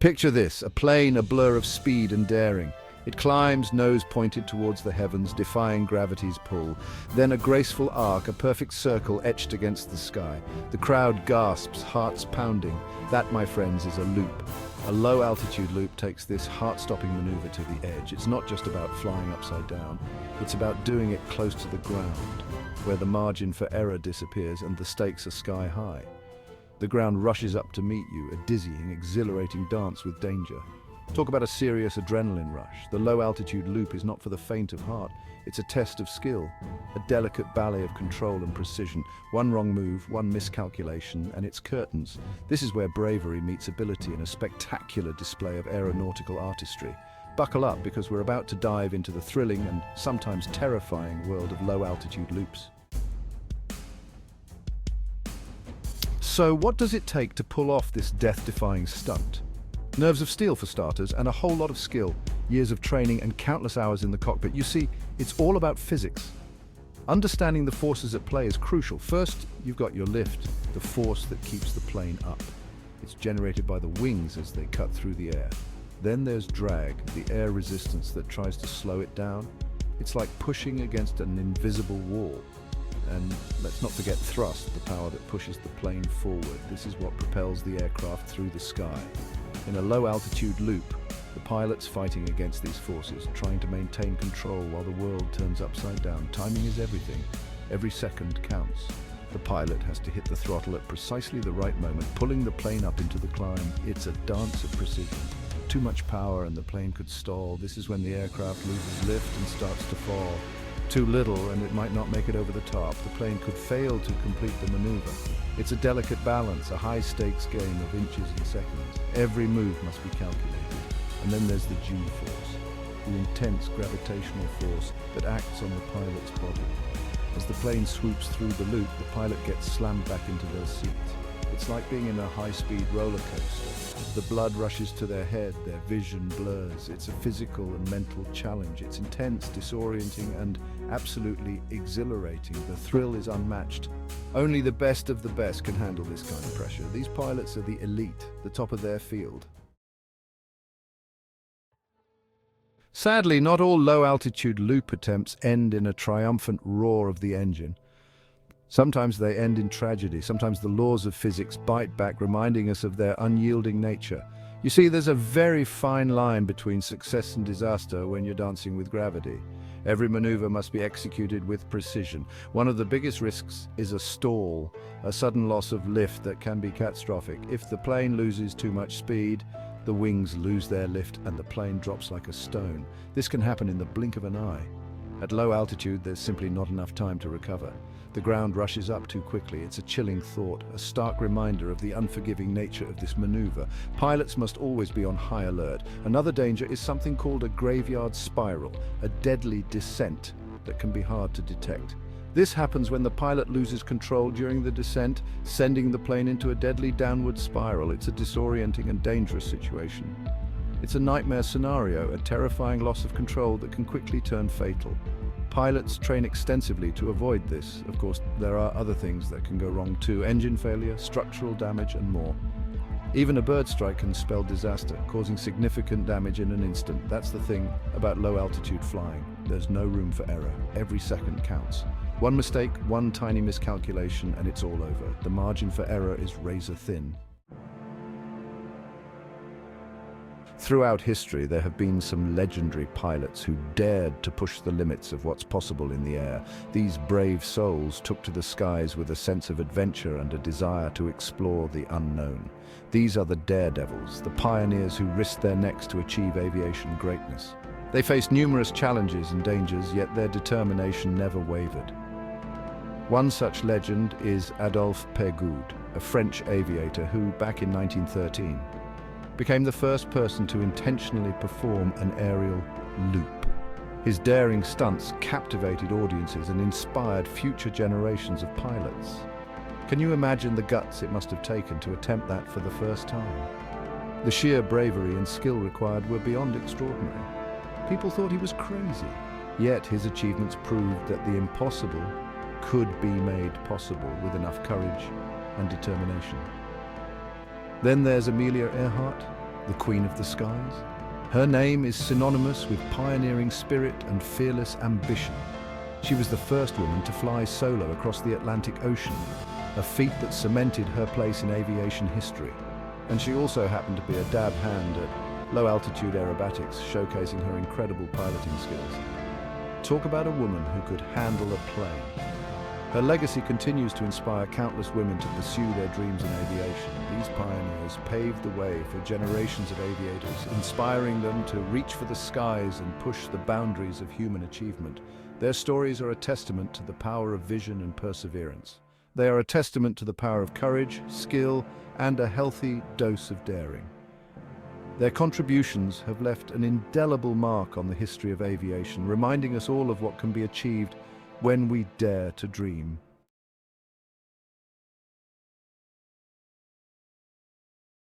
Picture this, a plane, a blur of speed and daring. It climbs, nose pointed towards the heavens, defying gravity's pull. Then a graceful arc, a perfect circle etched against the sky. The crowd gasps, hearts pounding. That, my friends, is a loop. A low-altitude loop takes this heart-stopping maneuver to the edge. It's not just about flying upside down. It's about doing it close to the ground, where the margin for error disappears and the stakes are sky high. The ground rushes up to meet you, a dizzying, exhilarating dance with danger. Talk about a serious adrenaline rush. The low-altitude loop is not for the faint of heart. It's a test of skill, a delicate ballet of control and precision. One wrong move, one miscalculation, and it's curtains. This is where bravery meets ability in a spectacular display of aeronautical artistry. Buckle up, because we're about to dive into the thrilling and sometimes terrifying world of low-altitude loops. So what does it take to pull off this death-defying stunt? Nerves of steel for starters, and a whole lot of skill, years of training and countless hours in the cockpit. You see, it's all about physics. Understanding the forces at play is crucial. First, you've got your lift, the force that keeps the plane up. It's generated by the wings as they cut through the air. Then there's drag, the air resistance that tries to slow it down. It's like pushing against an invisible wall. And let's not forget thrust, the power that pushes the plane forward. This is what propels the aircraft through the sky. In a low-altitude loop, the pilot's fighting against these forces, trying to maintain control while the world turns upside down. Timing is everything. Every second counts. The pilot has to hit the throttle at precisely the right moment, pulling the plane up into the climb. It's a dance of precision. Too much power and the plane could stall. This is when the aircraft loses lift and starts to fall. Too little and it might not make it over the top. The plane could fail to complete the maneuver. It's a delicate balance, a high-stakes game of inches and seconds. Every move must be calculated. And then there's the G-force, the intense gravitational force that acts on the pilot's body. As the plane swoops through the loop, the pilot gets slammed back into their seat. It's like being in a high-speed roller coaster. The blood rushes to their head, their vision blurs. It's a physical and mental challenge. It's intense, disorienting, and absolutely exhilarating. The thrill is unmatched. Only the best of the best can handle this kind of pressure. These pilots are the elite, the top of their field. Sadly, not all low-altitude loop attempts end in a triumphant roar of the engine. Sometimes they end in tragedy. Sometimes the laws of physics bite back, reminding us of their unyielding nature. You see, there's a very fine line between success and disaster when you're dancing with gravity. Every maneuver must be executed with precision. One of the biggest risks is a stall, a sudden loss of lift that can be catastrophic. If the plane loses too much speed, the wings lose their lift and the plane drops like a stone. This can happen in the blink of an eye. At low altitude, there's simply not enough time to recover. The ground rushes up too quickly. It's a chilling thought, a stark reminder of the unforgiving nature of this maneuver. Pilots must always be on high alert. Another danger is something called a graveyard spiral, a deadly descent that can be hard to detect. This happens when the pilot loses control during the descent, sending the plane into a deadly downward spiral. It's a disorienting and dangerous situation. It's a nightmare scenario, a terrifying loss of control that can quickly turn fatal. Pilots train extensively to avoid this. Of course, there are other things that can go wrong too: engine failure, structural damage, and more. Even a bird strike can spell disaster, causing significant damage in an instant. That's the thing about low-altitude flying. There's no room for error. Every second counts. One mistake, one tiny miscalculation, and it's all over. The margin for error is razor thin. Throughout history, there have been some legendary pilots who dared to push the limits of what's possible in the air. These brave souls took to the skies with a sense of adventure and a desire to explore the unknown. These are the daredevils, the pioneers who risked their necks to achieve aviation greatness. They faced numerous challenges and dangers, yet their determination never wavered. One such legend is Adolphe Pégoud, a French aviator who, back in 1913, became the first person to intentionally perform an aerial loop. His daring stunts captivated audiences and inspired future generations of pilots. Can you imagine the guts it must have taken to attempt that for the first time? The sheer bravery and skill required were beyond extraordinary. People thought he was crazy, yet his achievements proved that the impossible could be made possible with enough courage and determination. Then there's Amelia Earhart, the Queen of the Skies. Her name is synonymous with pioneering spirit and fearless ambition. She was the first woman to fly solo across the Atlantic Ocean, a feat that cemented her place in aviation history. And she also happened to be a dab hand at low-altitude aerobatics, showcasing her incredible piloting skills. Talk about a woman who could handle a plane. Her legacy continues to inspire countless women to pursue their dreams in aviation. These pioneers paved the way for generations of aviators, inspiring them to reach for the skies and push the boundaries of human achievement. Their stories are a testament to the power of vision and perseverance. They are a testament to the power of courage, skill, and a healthy dose of daring. Their contributions have left an indelible mark on the history of aviation, reminding us all of what can be achieved when we dare to dream.